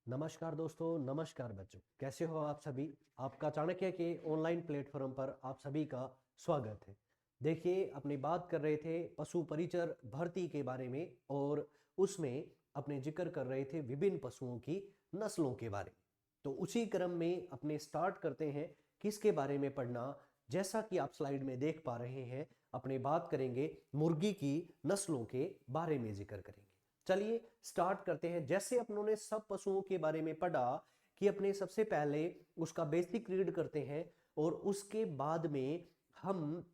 नमस्कार दोस्तों, नमस्कार बच्चों। कैसे हो आप सभी। आपका चाणक्य के ऑनलाइन प्लेटफॉर्म पर आप सभी का स्वागत है। देखिए, अपनी बात कर रहे थे पशु परिचर भर्ती के बारे में और उसमें अपने जिक्र कर रहे थे विभिन्न पशुओं की नस्लों के बारे में। तो उसी क्रम में अपने स्टार्ट करते हैं किसके बारे में पढ़ना। जैसा कि आप स्लाइड में देख पा रहे हैं, अपने बात करेंगे मुर्गी की नस्लों के बारे में जिक्र करेंगे। चलिए स्टार्ट करते हैं। जैसे अपनों ने सब पशुओं के बारे में पढ़ा कि अपने सबसे पहले उसका बेसिक रीड करते हैं और उसके बाद में हम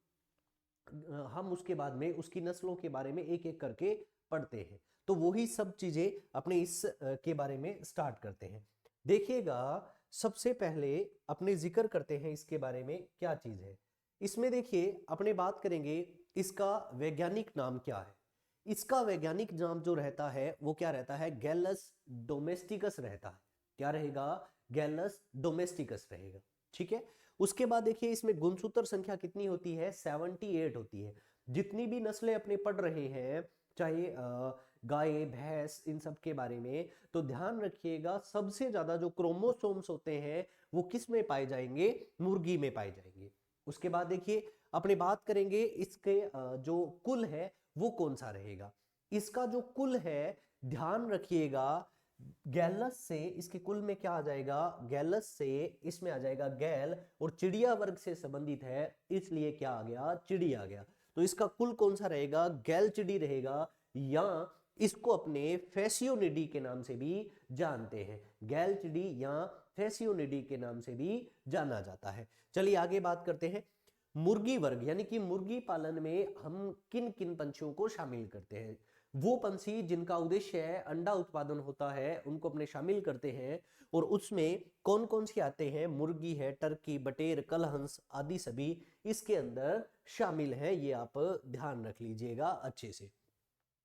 उसके बाद में उसकी नस्लों के बारे में एक एक करके पढ़ते हैं। तो वही सब चीजें अपने इस के बारे में स्टार्ट करते हैं। देखिएगा, सबसे पहले अपने जिक्र करते हैं इसके बारे में क्या चीज है। इसमें देखिए, अपने बात करेंगे इसका वैज्ञानिक नाम क्या है। इसका वैज्ञानिक नाम जो रहता है वो क्या रहता है, गैलस डोमेस्टिकस रहता है। क्या रहेगा, गैलस डोमेस्टिकस रहेगा। ठीक है। उसके बाद देखिए, इसमें गुणसूत्र संख्या कितनी होती है, 78 होती है। जितनी भी नस्लें अपने पढ़ रहे हैं, चाहे गाय भैंस, इन सब के बारे में, तो ध्यान रखिएगा सबसे ज्यादा जो क्रोमोसोम्स होते हैं वो किस में पाए जाएंगे, मुर्गी में पाए जाएंगे। उसके बाद देखिए, अपने बात करेंगे इसके जो कुल है वो कौन सा रहेगा। इसका जो कुल है, ध्यान रखिएगा, गैलस से इसके कुल में क्या आ जाएगा, गैलस से इसमें आ जाएगा गैल, और चिड़िया वर्ग से संबंधित है इसलिए क्या आ गया, चिड़ी आ गया। तो इसका कुल कौन सा रहेगा, गैल चिड़ी रहेगा, या इसको अपने फेसियोनिडी के नाम से भी जानते हैं। गैल चिड़ी या फेसियोनिडी के नाम से भी जाना जाता है। चलिए आगे बात करते हैं। मुर्गी वर्ग यानी कि मुर्गी पालन में हम किन किन पंछियों को शामिल करते हैं। वो पंछी जिनका उद्देश्य है अंडा उत्पादन होता है उनको अपने शामिल करते हैं। और उसमें कौन कौन सी आते हैं, मुर्गी है, टर्की, बटेर, कलहंस आदि सभी इसके अंदर शामिल हैं। ये आप ध्यान रख लीजिएगा अच्छे से।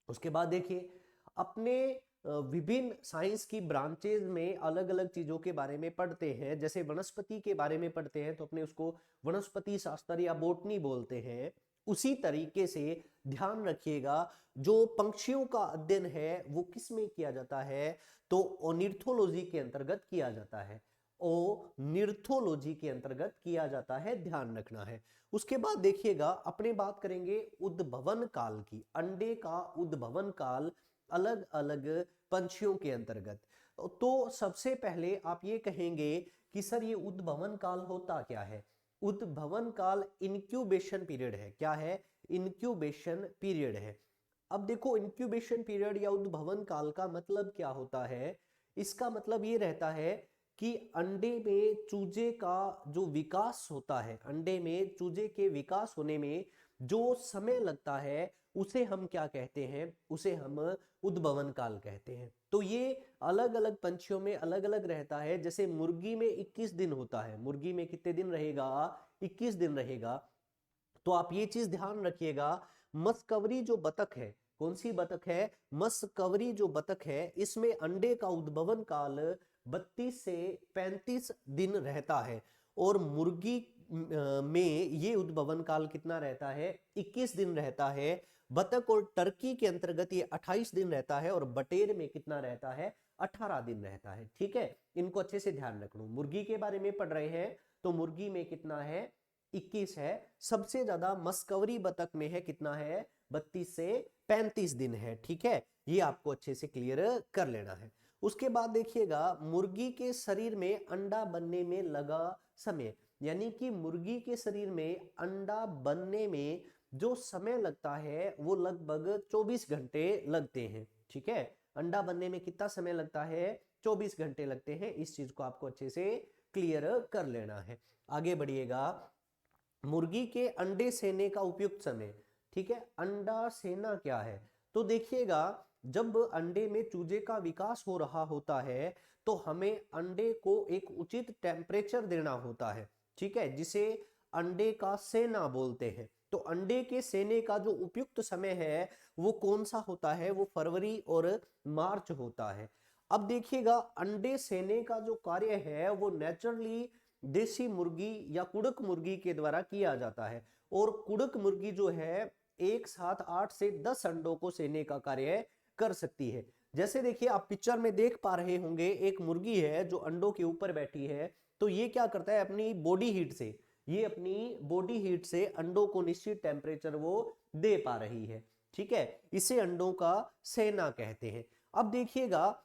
उसके बाद देखिए, अपने विभिन्न साइंस की ब्रांचेज में अलग अलग चीजों के बारे में पढ़ते हैं। जैसे वनस्पति के बारे में पढ़ते हैं तो अपने उसको वनस्पति शास्त्र या बोटनी बोलते हैं। उसी तरीके से ध्यान रखिएगा, जो पंक्षियों का अध्ययन है वो किस में किया जाता है, तो ऑर्निथोलॉजी के अंतर्गत किया जाता है। ऑर्निथोलॉजी के अंतर्गत किया जाता है, ध्यान रखना है। उसके बाद देखिएगा, अपने बात करेंगे उद्भवन काल की। अंडे का उद्भवन काल अलग अलग पंछियों के अंतर्गत। तो सबसे पहले आप ये कहेंगे कि सर ये उद्भवन काल होता क्या है। उद्भवन काल इनक्यूबेशन पीरियड है। क्या है, इनक्यूबेशन पीरियड है। अब देखो, इनक्यूबेशन पीरियड या उद्भवन काल का मतलब क्या होता है। इसका मतलब ये रहता है कि अंडे में चूजे का जो विकास होता है, अंडे में चूजे के विकास होने में जो समय लगता है उसे हम क्या कहते हैं, उसे हम उद्भवन काल कहते हैं। तो ये अलग अलग पंछियों में अलग अलग रहता है। जैसे मुर्गी में 21 दिन होता है, मुर्गी में कितने दिन रहेगा, 21 दिन रहेगा। तो आप ये चीज ध्यान रखिएगा, मस्कवरी जो बतख है, कौन सी बतख है, मस्कवरी जो बतख है, इसमें अंडे का उद्भवन काल 32 से 35 दिन रहता है। और मुर्गी में ये उद्भवन काल कितना रहता है, 21 दिन रहता है। बतख और टर्की के अंतर्गत ये 28 दिन रहता है, और बटेर में कितना रहता है, 18 दिन रहता है। ठीक है, इनको अच्छे से ध्यान रखना। मुर्गी के बारे में पढ़ रहे हैं तो मुर्गी में कितना है, 21 है। सबसे ज्यादा मस्कवरी बतख में है, कितना है, 32 से 35 दिन है। ठीक है, ये आपको अच्छे से क्लियर कर लेना है। उसके बाद देखिएगा, मुर्गी के शरीर में अंडा बनने में लगा समय, यानी कि मुर्गी के शरीर में अंडा बनने में जो समय लगता है वो लगभग 24 घंटे लगते हैं। ठीक है, अंडा बनने में कितना समय लगता है, 24 घंटे लगते हैं। इस चीज को आपको अच्छे से क्लियर कर लेना है। आगे बढ़िएगा, मुर्गी के अंडे सेने का उपयुक्त समय। ठीक है, अंडा सेना क्या है, तो देखिएगा, जब अंडे में चूजे का विकास हो रहा होता है तो हमें अंडे को एक उचित टेम्परेचर देना होता है। ठीक है, जिसे अंडे का सेना बोलते हैं। तो अंडे के सेने का जो उपयुक्त समय है वो कौन सा होता है, वो फरवरी और मार्च होता है। अब देखिएगा, अंडे सेने का जो कार्य है वो नेचुरली देसी मुर्गी या कुड़क मुर्गी के द्वारा किया जाता है। और कुड़क मुर्गी जो है एक साथ 8 से 10 अंडों को सेने का कार्य कर सकती है। जैसे देखिए आप पिक्चर में देख पा रहे होंगे, एक मुर्गी है जो अंडों के ऊपर बैठी है। तो ये क्या करता है, अपनी बॉडी हीट से, ये अपनी बॉडी हीट से अंडों को निश्चित टेम्परेचर वो दे पा रही है। ठीक है, इसे अंडों का सेना कहते हैं। अब देखिएगा,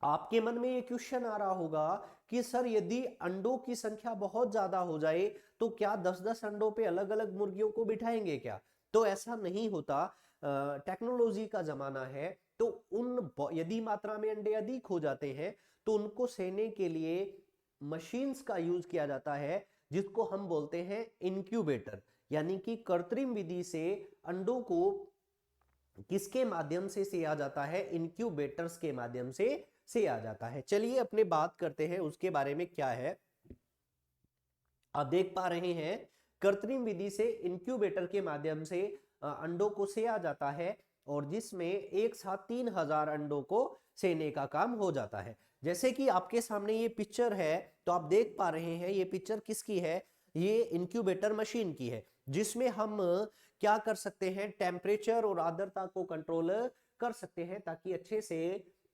आपके मन में ये क्वेश्चन आ रहा होगा कि सर यदि अंडों की संख्या बहुत ज्यादा हो जाए तो क्या 10-10 अंडों पे अलग अलग मुर्गियों को बिठाएंगे क्या? तो ऐसा नहीं होता। टेक्नोलॉजी का जमाना है, तो यदि मात्रा में अंडे अधिक हो जाते हैं तो उनको सेने के लिए मशीन्स का यूज किया जाता है, जिसको हम बोलते हैं इनक्यूबेटर। यानी कि कृत्रिम विधि से अंडों को किसके माध्यम से सिया जाता है? इनक्यूबेटर्स के माध्यम से आ जाता है। चलिए अपने बात करते हैं उसके बारे में क्या है। आप देख पा रहे हैं, कृत्रिम विधि से इनक्यूबेटर के माध्यम से अंडों को सेया जाता है, और जिसमें एक साथ 3000 अंडों को सेने का काम हो जाता है। जैसे कि आपके सामने ये पिक्चर है, तो आप देख पा रहे हैं ये पिक्चर किसकी है? ये इनक्यूबेटर मशीन की है, जिसमें हम क्या कर सकते हैं? टेम्परेचर और आर्द्रता को कंट्रोल कर सकते हैं, ताकि अच्छे से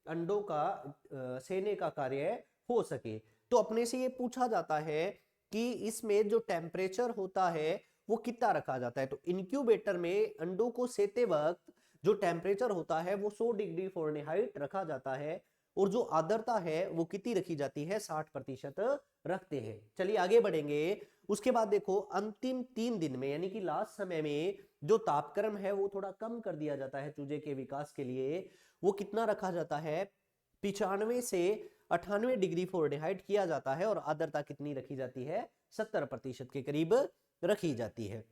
अंडों का सेने का कार्य हो सके। तो अपने से ये पूछा जाता है कि इसमें जो टेम्परेचर होता है वो कितना रखा जाता है? तो इनक्यूबेटर में अंडों को सेते वक्त जो टेम्परेचर होता है वो 100 डिग्री फ़ारेनहाइट रखा जाता है, और जो आर्द्रता है वो कितनी रखी जाती है? 60% रखते हैं। चलिए आगे बढ़ेंगे। उसके बाद देखो, अंतिम 3 दिन में, यानी कि लास्ट समय में जो तापक्रम है वो थोड़ा कम कर दिया जाता है चूजे के विकास के लिए। वो कितना रखा जाता है? 95 से 98 डिग्री फ़ारेनहाइट किया जाता है, और आर्द्रता कितनी रखी जाती है? 70% के करीब रखी जाती है।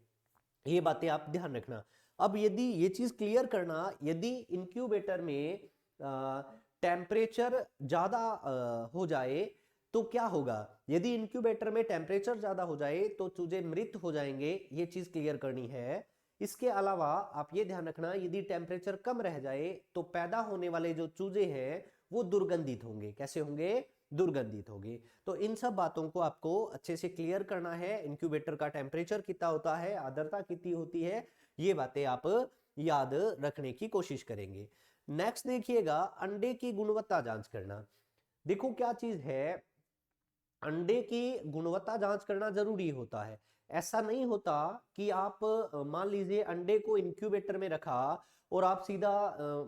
ये बातें आप ध्यान रखना। अब यदि ये चीज क्लियर करना, यदि इंक्यूबेटर में टेम्परेचर ज्यादा हो जाए तो क्या होगा? यदि इंक्यूबेटर में टेम्परेचर ज्यादा हो जाए तो चूजे मृत हो जाएंगे, ये चीज क्लियर करनी है। इसके अलावा आप ये ध्यान रखना, यदि टेम्परेचर कम रह जाए तो पैदा होने वाले जो चूजे हैं वो दुर्गंधित होंगे। कैसे होंगे? दुर्गंधित होंगे। तो इन सब बातों को आपको अच्छे से क्लियर करना है। इंक्यूबेटर का टेम्परेचर कितना होता है, आर्द्रता कितनी होती है, ये बातें आप याद रखने की कोशिश करेंगे। नेक्स्ट देखिएगा, अंडे की गुणवत्ता जांच करना। देखो क्या चीज है, अंडे की गुणवत्ता जांच करना जरूरी होता है। ऐसा नहीं होता कि आप मान लीजिए अंडे को इंक्यूबेटर में रखा और आप सीधा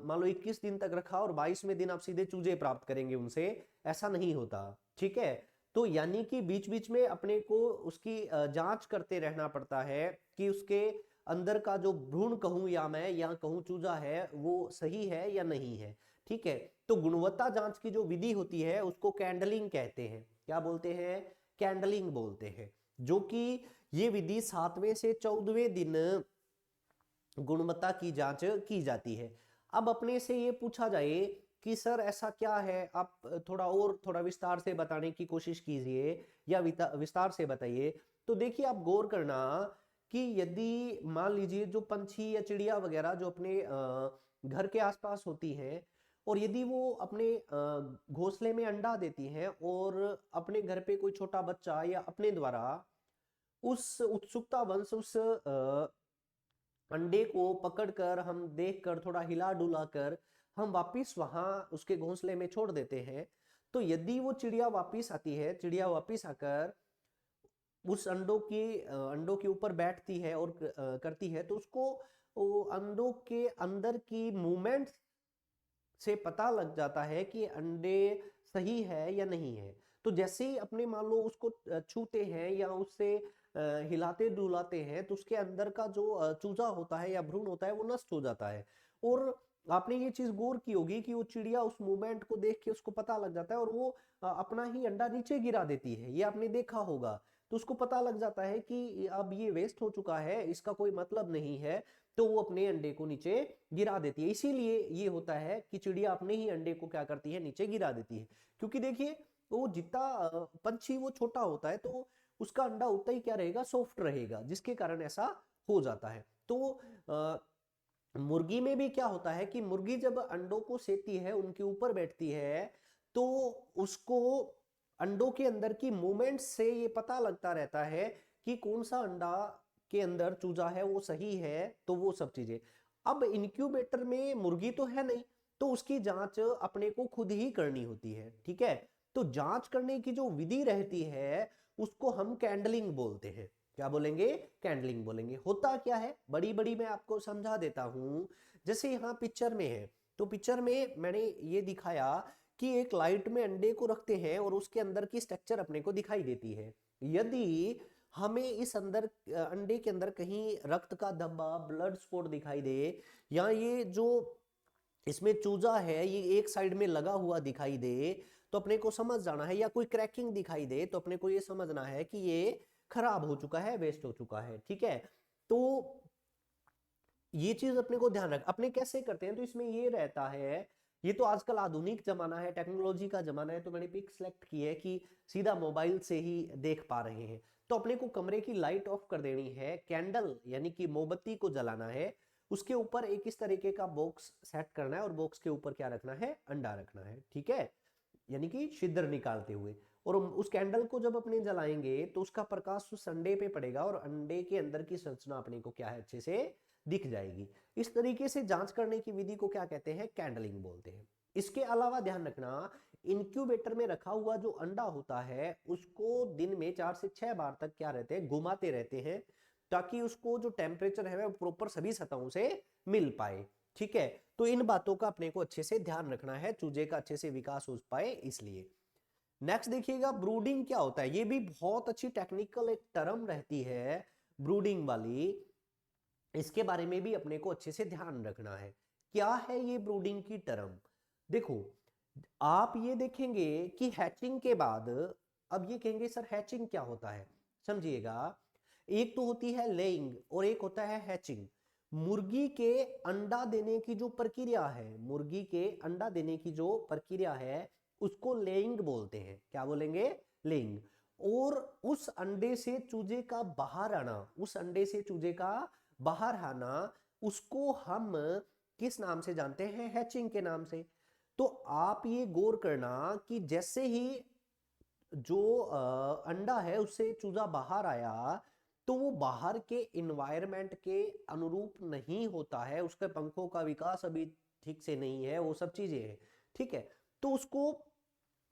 मान लो 21 दिन तक रखा और 22वें दिन आप सीधे चूजे प्राप्त करेंगे उनसे। ऐसा नहीं होता। ठीक है, तो यानी कि बीच बीच में अपने को उसकी जांच करते रहना पड़ता है कि उसके अंदर का जो भ्रूण कहूं या मैं यहाँ कहूं चूजा है वो सही है या नहीं है। ठीक है, तो गुणवत्ता जांच की जो विधि होती है उसको कैंडलिंग कहते हैं। क्या बोलते हैं? कैंडलिंग बोलते हैं। जो कि ये विधि 7वें से 14वें दिन गुणवत्ता की जांच की जाती है। अब अपने से ये पूछा जाए कि सर ऐसा क्या है, आप थोड़ा विस्तार से बताने की कोशिश कीजिए, या विस्तार से बताइए। तो देखिए आप गौर करना कि यदि मान लीजिए जो पंछी या चिड़िया वगैरह जो अपने घर के आसपास होती हैं, और यदि वो अपने घोंसले में अंडा देती हैं, और अपने घर पे कोई छोटा बच्चा या अपने द्वारा उस उत्सुकता वंश उस अंडे को पकड़कर, हम देखकर, थोड़ा हिला डुला कर हम वापिस वहां उसके घोंसले में छोड़ देते हैं, तो यदि वो चिड़िया वापिस आती है, चिड़िया वापिस आकर उस अंडों के ऊपर बैठती है और करती है, तो उसको वो अंडों के अंदर की मूवमेंट से पता लग जाता है कि अंडे सही है या नहीं है। तो जैसे ही अपने मान लो उसको छूते हैं या उससे हिलाते डुलाते हैं, तो उसके अंदर का जो चूजा होता है या भ्रूण होता है वो नष्ट हो जाता है। और आपने ये चीज गौर की होगी कि वो चिड़िया उस मूवमेंट को देख के उसको पता लग जाता है, और वो अपना ही अंडा नीचे गिरा देती है। ये आपने देखा होगा। तो उसको पता लग जाता है कि अब ये वेस्ट हो चुका है, इसका कोई मतलब नहीं है, तो वो अपने अंडे को नीचे गिरा देती है। इसीलिए ये होता है कि चिड़िया अपने ही अंडे को क्या करती है? नीचे गिरा देती है। क्योंकि देखिए वो जितना पंछी वो छोटा होता है, तो उसका अंडा उतना ही क्या रहेगा? सॉफ्ट रहेगा, जिसके कारण ऐसा हो जाता है। तो मुर्गी में भी क्या होता है कि मुर्गी जब अंडों को सेती है, उनके ऊपर बैठती है, तो उसको अंडों के अंदर की मूवमेंट से ये पता लगता रहता है कि कौन सा अंडा के अंदर चूजा है वो सही है। तो वो सब चीजें, अब इंक्यूबेटर में मुर्गी तो है नहीं, तो उसकी जांच अपने को खुद ही करनी होती है। ठीक है, तो जांच करने की जो विधि रहती है उसको हम कैंडलिंग बोलते हैं। क्या बोलेंगे? कैंडलिंग बोलेंगे। होता क्या है, बड़ी बड़ी मैं आपको समझा देता हूं। जैसे यहाँ पिक्चर में है, तो पिक्चर में मैंने ये दिखाया कि एक लाइट में अंडे को रखते हैं और उसके अंदर की स्ट्रक्चर अपने को दिखाई देती है। यदि हमें इस अंदर अंडे के अंदर कहीं रक्त का धब्बा, ब्लड स्पॉट दिखाई दे, या ये जो इसमें चूजा है ये एक साइड में लगा हुआ दिखाई दे, तो अपने को समझ जाना है, या कोई क्रैकिंग दिखाई दे तो अपने को ये समझना है कि ये खराब हो चुका है, वेस्ट हो चुका है। ठीक है, तो ये चीज अपने को ध्यान रख। अपने कैसे करते हैं, तो इसमें ये रहता है, ये तो आजकल आधुनिक जमाना है, टेक्नोलॉजी का जमाना है, तो मैंने पिक सेलेक्ट की है कि सीधा मोबाइल से ही देख पा रहे हैं। तो अपने को कमरे की लाइट ऑफ कर देनी है, कैंडल यानी कि मोमबत्ती को जलाना है, उसके ऊपर एक इस तरीके का बॉक्स सेट करना है और बॉक्स के ऊपर क्या रखना है? अंडा रखना है। ठीक है, यानी कि छिद्र निकालते हुए, और उस कैंडल को जब अपने जलाएंगे तो उसका प्रकाश उस अंडे पे पड़ेगा और अंडे के अंदर की संरचना अपने को क्या है? अच्छे से दिख जाएगी। इस तरीके से जांच करने की विधि को क्या कहते हैं? कैंडलिंग बोलते हैं। इसके अलावा ध्यान रखना, इंक्यूबेटर में रखा हुआ जो अंडा होता है उसको दिन में 4 से 6 बार तक क्या रहते हैं? घुमाते रहते हैं, ताकि उसको जो टेम्परेचर है वो प्रॉपर सभी सतहों से मिल पाए। ठीक है, तो इन बातों का अपने को अच्छे से ध्यान रखना है, चूजे का अच्छे से विकास हो पाए इसलिए। नेक्स्ट देखिएगा, ब्रूडिंग क्या होता है। ये भी बहुत अच्छी टेक्निकल एक टर्म रहती है ब्रूडिंग वाली, इसके बारे में भी अपने को अच्छे से ध्यान रखना है। क्या है ये ब्रूडिंग की टर्म? देखो, आप ये देखेंगे कि हैचिंग के बाद, अब ये कहेंगे सर हैचिंग क्या होता है, समझिएगा। एक तो होती है लेइंग और एक होता है हैचिंग। मुर्गी के अंडा देने की जो प्रक्रिया है, मुर्गी के अंडा देने की जो प्रक्रिया है उसको लेइंग बोलते हैं। क्या बोलेंगे? लेइंग। और उस अंडे से चूजे का बाहर आना, उस अंडे से चूजे का बाहर आना, उसको हम किस नाम से जानते हैं? हैचिंग के नाम से। तो आप ये गौर करना कि जैसे ही जो अंडा है उससे चूजा बाहर आया, तो वो बाहर के इन्वायरमेंट के अनुरूप नहीं होता है, उसके पंखों का विकास अभी ठीक से नहीं है, वो सब चीजें हैं। ठीक है, तो उसको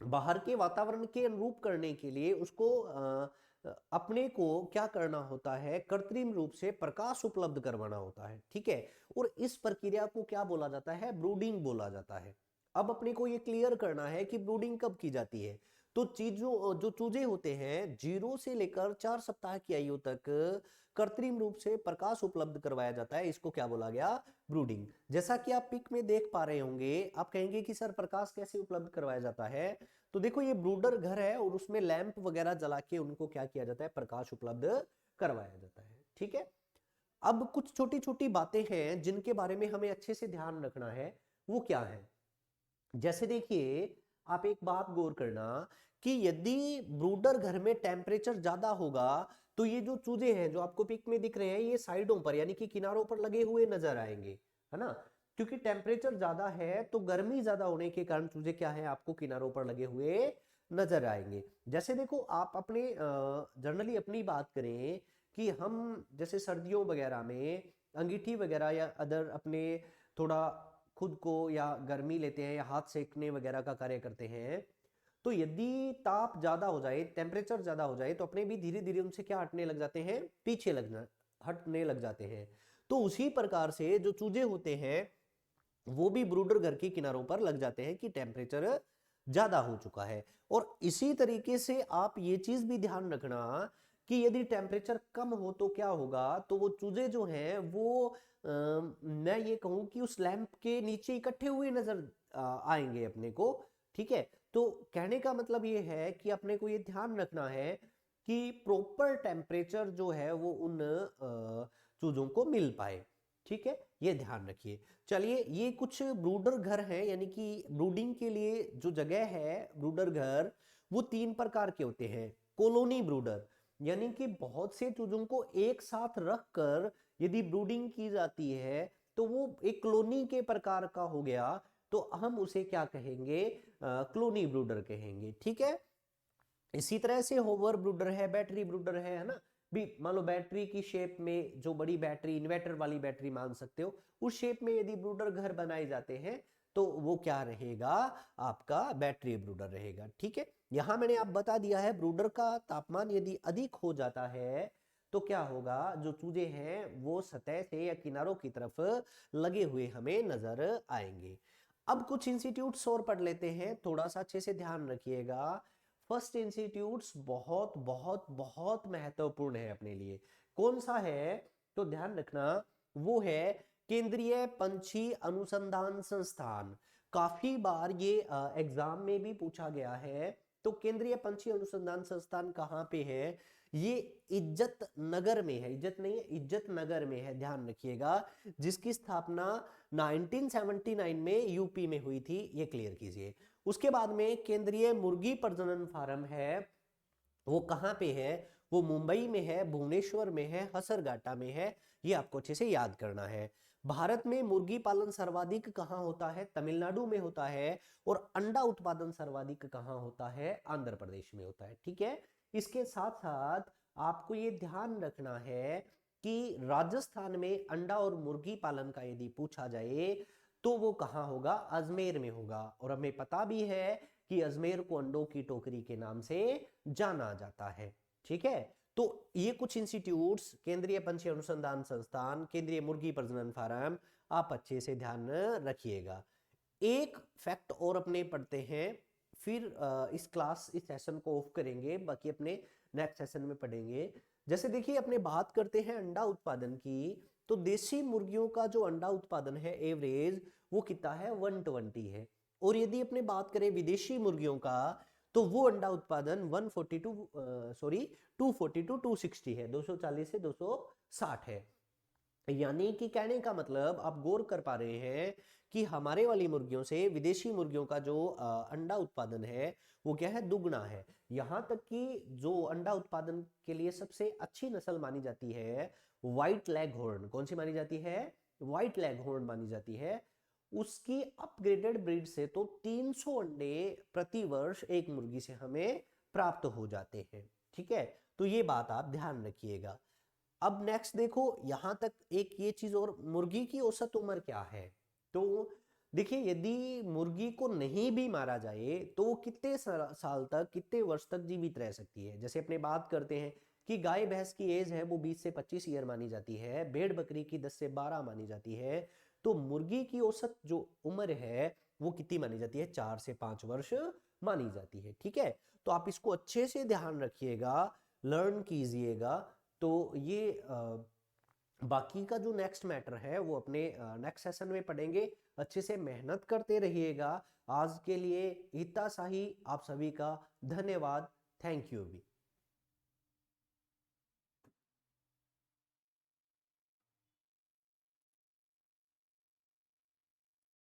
बाहर के वातावरण के अनुरूप करने के लिए उसको अपने को क्या करना होता है? कृत्रिम रूप से प्रकाश उपलब्ध करवाना होता है। ठीक है, और इस प्रक्रिया को क्या बोला जाता है? ब्रूडिंग बोला जाता है। अब अपने को ये क्लियर करना है कि ब्रूडिंग कब की जाती है। तो चीजों जो चूजे होते हैं 0 से लेकर 4 सप्ताह की आयु तक कृत्रिम रूप से प्रकाश उपलब्ध करवाया जाता है, इसको क्या बोला गया? ब्रूडिंग। जैसा कि आप पिक में देख पा रहे होंगे, आप कहेंगे कि सर प्रकाश कैसे उपलब्ध करवाया जाता है? तो देखो, ये ब्रूडर घर है और उसमें लैंप वगैरह जला के उनको क्या किया जाता है? प्रकाश उपलब्ध करवाया जाता है। ठीक है, अब कुछ छोटी छोटी बातें हैं जिनके बारे में हमें अच्छे से ध्यान रखना है। वो क्या है? जैसे देखिए, आप एक बात गौर करना कि यदि ब्रूडर घर में टेम्परेचर ज्यादा होगा तो ये जो चूजे हैं जो आपको पिक में दिख रहे हैं, ये साइडों पर यानी कि किनारों पर लगे हुए नजर आएंगे, है ना? क्योंकि टेम्परेचर ज्यादा है तो गर्मी ज्यादा होने के कारण चूजे क्या है? आपको किनारों पर लगे हुए नजर आएंगे। जैसे देखो, आप अपने जनरली अपनी बात करें कि हम जैसे सर्दियों वगैरह में अंगीठी वगैरह या अदर अपने थोड़ा खुद को या गर्मी लेते हैं या हाथ सेकने वगैरह का कार्य करते हैं, तो यदि ताप ज्यादा हो जाए, टेम्परेचर ज्यादा हो जाए, तो अपने भी धीरे धीरे उनसे क्या हटने लग जाते हैं? पीछे लगना हटने लग जाते हैं। तो उसी प्रकार से जो चूजे होते हैं वो भी ब्रूडर घर के किनारों पर लग जाते हैं कि टेम्परेचर ज्यादा हो चुका है। और इसी तरीके से आप ये चीज भी ध्यान रखना कि यदि टेम्परेचर कम हो तो क्या होगा? तो वो चूजे जो हैं वो मैं ये कहूं कि उस लैंप के नीचे इकट्ठे हुए नजर आएंगे अपने को। ठीक है, तो कहने का मतलब ये है कि अपने को ये ध्यान रखना है कि प्रॉपर टेम्परेचर जो है वो उन चूजों को मिल पाए। ठीक है, ये ध्यान रखिए। चलिए, ये कुछ ब्रूडर घर हैं, यानी कि ब्रूडिंग के लिए जो जगह है ब्रूडर घर, वो 3 प्रकार के होते हैं। कॉलोनी ब्रूडर, यानी कि बहुत से चूजों को एक साथ रखकर यदि ब्रूडिंग की जाती है तो वो एक कॉलोनी के प्रकार का हो गया, तो हम उसे क्या कहेंगे? कॉलोनी ब्रूडर कहेंगे। ठीक है, इसी तरह से होवर ब्रूडर है, बैटरी ब्रूडर है ना? भी मान लो बैटरी की शेप में, जो बड़ी बैटरी, इन्वर्टर वाली बैटरी मान सकते हो, उस शेप में यदि ब्रूडर घर बनाए जाते हैं तो वो क्या रहेगा, आपका बैटरी ब्रूडर रहेगा। ठीक है, यहां मैंने आप बता दिया है ब्रूडर का तापमान यदि अधिक हो जाता है तो क्या होगा, जो चूजे हैं वो सतह से या किनारों की तरफ लगे हुए हमें नजर आएंगे। अब कुछ इंस्टीट्यूट्स और पढ़ लेते हैं, थोड़ा सा अच्छे से ध्यान रखिएगा। फर्स्ट इंस्टीट्यूट्स बहुत बहुत बहुत महत्वपूर्ण है अपने लिए। कौन सा है तो ध्यान रखना, वो है केंद्रीय पंछी अनुसंधान संस्थान। काफी बार ये एग्जाम में भी पूछा गया है। तो केंद्रीय पंछी अनुसंधान संस्थान कहाँ पे है, ये इज्जत नगर में है, इज्जत नहीं है, इज्जत नगर में है, ध्यान रखिएगा। जिसकी स्थापना 1979 में यूपी में हुई थी, ये क्लियर कीजिए। उसके बाद में केंद्रीय मुर्गी प्रजनन फार्म है, वो कहाँ पे है, वो मुंबई में है, भुवनेश्वर में है, हसरगाटा में है, ये आपको अच्छे से याद करना है। भारत में मुर्गी पालन सर्वाधिक कहाँ होता है, तमिलनाडु में होता है। और अंडा उत्पादन सर्वाधिक कहाँ होता है, आंध्र प्रदेश में होता है। ठीक है, इसके साथ साथ आपको ये ध्यान रखना है कि राजस्थान में अंडा और मुर्गी पालन का यदि पूछा जाए तो वो कहाँ होगा, अजमेर में होगा। और हमें पता भी है कि अजमेर को अंडों की टोकरी के नाम से जाना जाता है। ठीक है, तो ये कुछ इंस्टीट्यूट्स, केंद्रीय पंछी अनुसंधान संस्थान, केंद्रीय मुर्गी प्रजनन फार्म, आप अच्छे से ध्यान रखिएगा। एक फैक्ट और अपने पढ़ते हैं, फिर इस सेशन को ऑफ करेंगे, बाकी अपने नेक्स्ट सेशन में पढ़ेंगे। जैसे देखिए, अपने बात करते हैं अंडा उत्पादन की, तो देशी मुर्गियों का जो अंडा उत्पादन है एवरेज वो कितना है, 120 है। और यदि अपने बात करें विदेशी मुर्गियों का, तो वो अंडा उत्पादन 240 टू 260 है, 240 से 260 है। यानी कि कहने का मतलब आप गौर कर पा रहे हैं कि हमारे वाली मुर्गियों से विदेशी मुर्गियों का जो अंडा उत्पादन है वो क्या है, दुगना है। यहां तक कि जो अंडा उत्पादन के लिए सबसे अच्छी नस्ल मानी जाती है व्हाइट लेग हॉर्न, कौन सी मानी जाती है, व्हाइट लेग हॉर्न मानी जाती है, उसकी अपग्रेडेड ब्रीड से तो 300 अंडे प्रति वर्ष एक मुर्गी से हमें प्राप्त हो जाते हैं। ठीक है, तो ये बात आप ध्यान रखिएगा। अब नेक्स्ट देखो, यहां तक एक ये चीज और, मुर्गी की औसत उम्र क्या है। तो देखिए, यदि मुर्गी को नहीं भी मारा जाए तो वो कितने साल तक, कितने वर्ष तक जीवित रह सकती है। जैसे अपने बात करते हैं कि गाय भैंस की एज है वो 20 से 25 ईयर मानी जाती है, भेड़ बकरी की 10 से 12 मानी जाती है। तो मुर्गी की औसत जो उम्र है वो कितनी मानी जाती है, 4 से 5 वर्ष मानी जाती है। ठीक है, तो आप इसको अच्छे से ध्यान रखिएगा, लर्न कीजिएगा। तो ये बाकी का जो नेक्स्ट मैटर है वो अपने नेक्स्ट सेशन में पढ़ेंगे। अच्छे से मेहनत करते रहिएगा। आज के लिए इतना सा ही, आप सभी का धन्यवाद। थैंक यू भी।